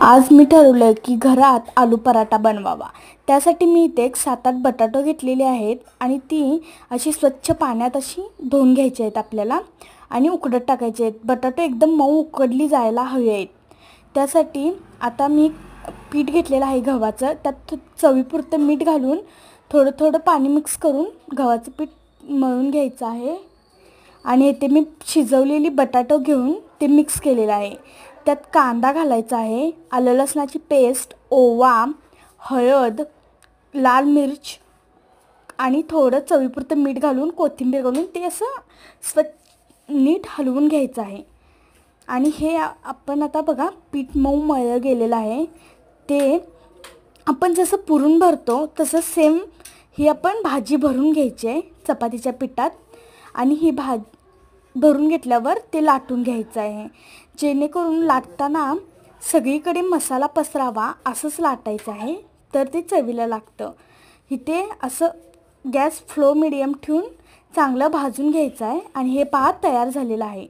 आज मी ठरवलं की घरात आलू पराठा बनवावा। त्यासाठी मी इथे एक 7-8 बटाटे घेतलेले आहेत आणि ती अशी स्वच्छ पाण्यात अशी धुवून घ्यायची आहेत आपल्याला आणि उकडत टाकायचे आहेत। बटाटे एकदम मऊ उकडली जायला हवी आहेत। त्यासाठी आता मी पीठ घेतलेलं आहे गव्हाचं, त्यात चवीपुरतं मीठ घालून थोडं थोडं पाणी मिक्स करून गव्हाचं पीठ मळून घ्यायचं आहे। आणि इथे मी शिजवलेली बटाटे घेऊन ते मिक्स केलेलं आहे। त्यात कांदा घालायचा आहे, आलं लसणाची पेस्ट, ओवा, हळद, लाल मिर्च आणि थोडं चवीपुरतं मीठ घालून कोथिंबीर घालून ते असं नीट हलवून घ्यायचं आहे। आणि हे आपण आता बघा पीठ मऊ मळलं गेलेलं आहे। ते आपण जसं पुरण भरतो तसं सेम ही आपण भाजी भरून घ्यायची आहे चपातीच्या पिठात आणि ही भरून घेतल्यावर ते लाटून घ्यायचं आहे, जेणेकरून लाटताना सगळीकडे मसाला पसरावा असंच लाटायचं आहे, तर ते चवीला लागतं। इथे असं गॅस फ्लो मिडियम ठेवून चांगलं भाजून घ्यायचं आहे आणि हे पहा तयार झालेलं आहे।